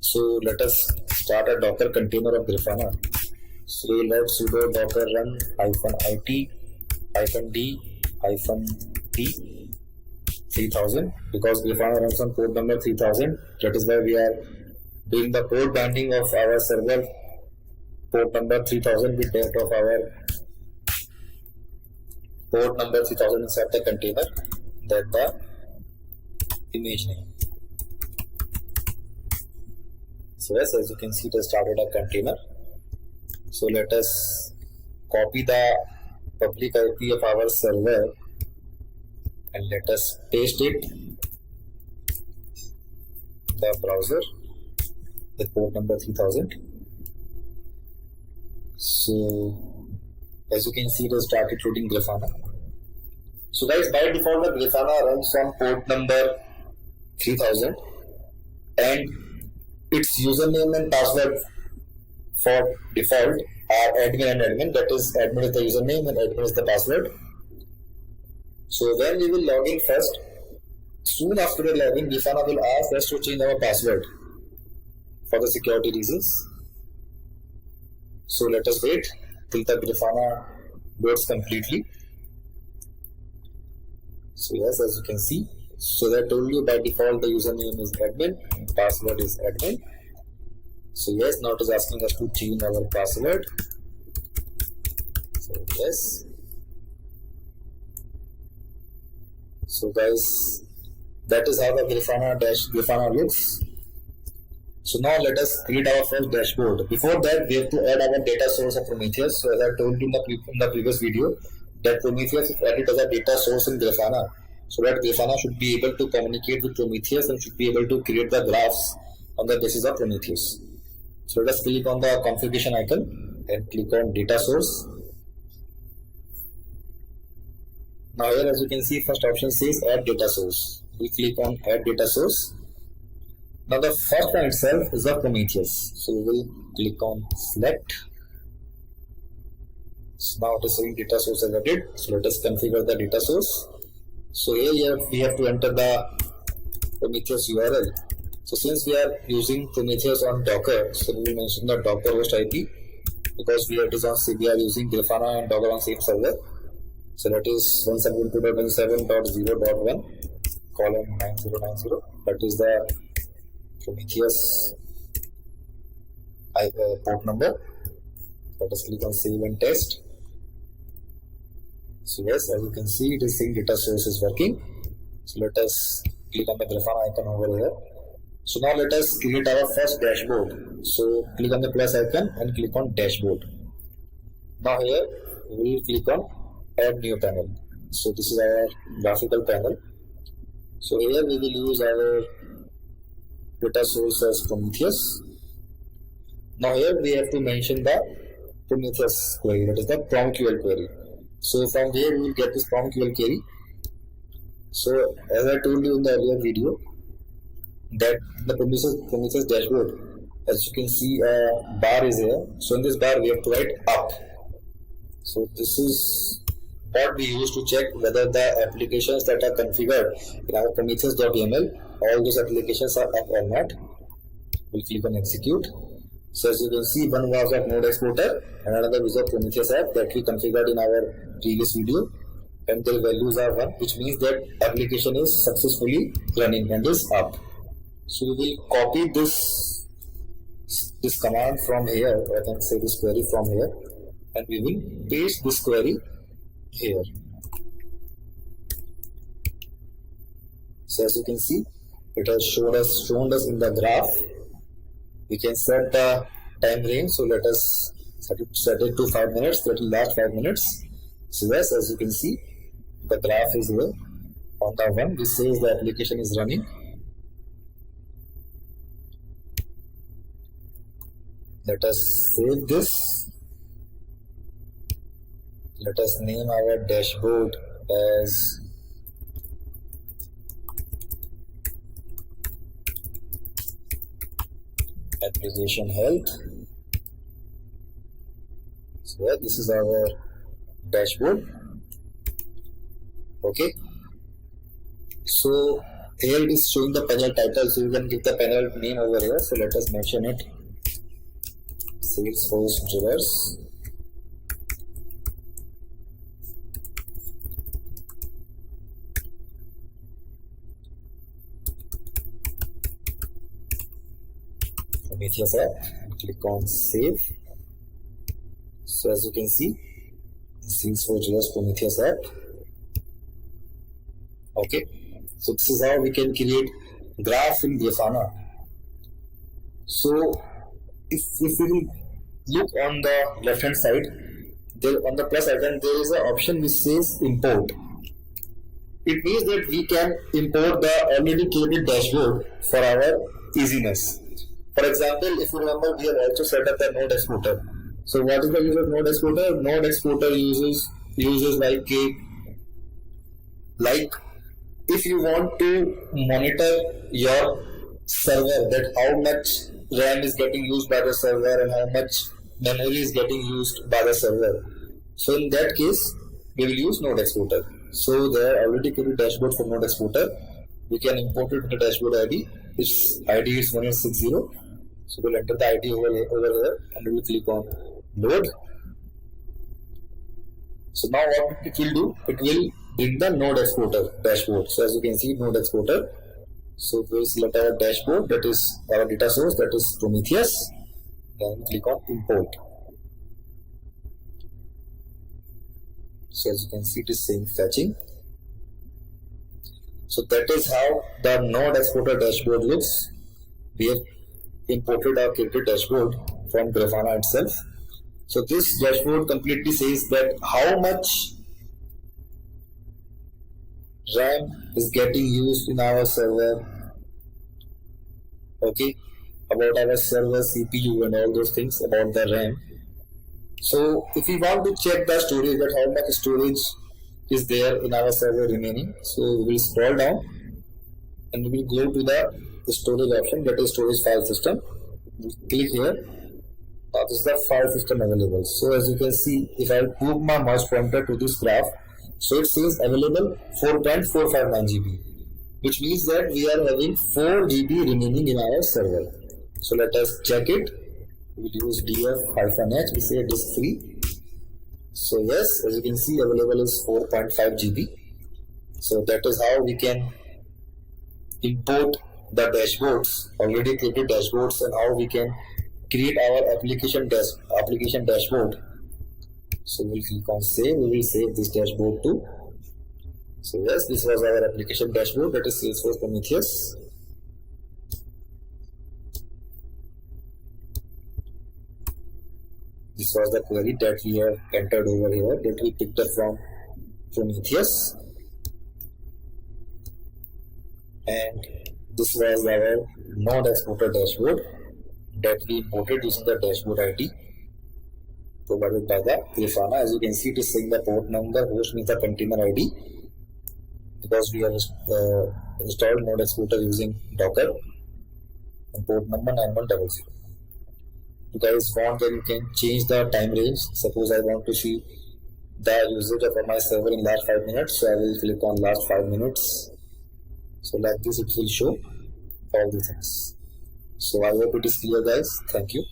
So let us start a Docker container of Grafana. So we'll write sudo docker run -it -d -d 3000 because Grafana runs on port number 3000. That is why we are doing the port binding of our server port number 3000 with that of our port number 3000 inside the container, that the image name. So yes, as you can see, it has started a container. So let us copy the public IP of our server and let us paste it in the browser with port number 3000. So as you can see, it has started loading Grafana. So guys, by default the Grafana runs on port number 3000 and its username and password for default are admin and admin. That is, admin is the username and admin is the password. So when we will log in first, soon after the login, Grafana will ask us to change our password for the security reasons. So let us wait till the Grafana loads completely. So yes, as you can see, so I told you by default the username is admin and password is admin. So yes, now it is asking us to change our password. So yes. So guys, that is how the Grafana looks. So now let us create our first dashboard. Before that, we have to add our data source of Prometheus. So as I told you in the previous video, that Prometheus is added as a data source in Grafana, so that Grafana should be able to communicate with Prometheus and should be able to create the graphs on the basis of Prometheus. So let us click on the configuration icon and click on data source. Now here, as you can see, first option says add data source. We click on add data source. Now the first one itself is the Prometheus. So we will click on select. So now it is saying data source is added. So let us configure the data source. So here we have to enter the Prometheus URL. So since we are using Prometheus on Docker, so we will mention the Docker host IP because we are using Grafana and Docker on same server. So that is 172.117.0.1:9090. That is the Prometheus port number. Let us click on save and test. So yes, as you can see, it is saying data source is working. So let us click on the Grafana icon over here. So now let us create our first dashboard. So click on the plus icon and click on dashboard. Now here we will click on add new panel. So this is our graphical panel. So here we will use our data source as Prometheus. Now here we have to mention the Prometheus query, that is the PromQL query. So from here we will get this PromQL query. So as I told you in the earlier video, that the Prometheus dashboard, as you can see, a bar is here. So in this bar we have to write up. So this is what we use to check whether the applications that are configured in our Prometheus.yaml, all those applications are up or not. We'll click on execute. So as you can see, one was of Node Exporter and another is of Prometheus app that we configured in our previous video, and their values are 1, which means that application is successfully running and is up. So we will copy this command from here, or I can say this query from here, and we will paste this query here. So as you can see, it has shown us in the graph. We can set the time range. So let us set it to 5 minutes. That will last 5 minutes. So yes, as you can see, the graph is here on the one which says the application is running. Let us save this. Let us name our dashboard as application health. So yeah, this is our dashboard. Okay. So here it is showing the panel title, so you can give the panel name over here. So let us mention it, Salesforce drivers. Prometheus app, and click on save. So as you can see, Salesforce drivers Prometheus app. Okay, so this is how we can create graph in Grafana. So if we look on the left hand side, there on the plus icon there is an option which says import. It means that we can import the already created dashboard for our easiness. For example, if you remember, we have also set up a node exporter. So what is the use of node exporter? Node exporter uses like if you want to monitor your server, that how much RAM is getting used by the server and how much memory is getting used by the server. So in that case, we will use node exporter. So there are already created dashboard for node exporter. We can import it to the dashboard ID. Its ID is 1860. So we'll enter the ID over here and we will click on load. So now what it will do? It will bring the node exporter dashboard. So as you can see, node exporter. So we will select our dashboard, that is our data source, that is Prometheus. Then click on import. So as you can see, it is saying fetching. So that is how the node exporter dashboard looks. We have imported our created dashboard from Grafana itself. So this dashboard completely says that how much RAM is getting used in our server, okay, about our server CPU and all those things about the RAM. So if we want to check the storage, that how much storage is there in our server remaining, so we will scroll down and we will go to the storage option, that is storage file system. We'll click here. Now this is the file system available. So as you can see, if I move my mouse pointer to this graph, so it says available 4.459 GB, which means that we are having 4 GB remaining in our server. So let us check it. We will use df-h, we say disk free. So yes, as you can see, available is 4.5 GB. So that is how we can import the dashboards, already created dashboards, and how we can create our application dashboard. So we'll click on save. We will save this dashboard too. So yes, this was our application dashboard, that is Salesforce Prometheus. This was the query that we have entered over here, that we picked up from Prometheus. And this was our node exporter dashboard that we imported using the dashboard ID provided by the Grafana. As you can see, it is saying the port number, host means the container ID, because we have installed node exporter using Docker, and port number 9100. You guys want that you can change the time range. Suppose I want to see the usage of my server in last 5 minutes, so I will click on last 5 minutes. So like this it will show all the things. So I hope it is clear, guys. Thank you.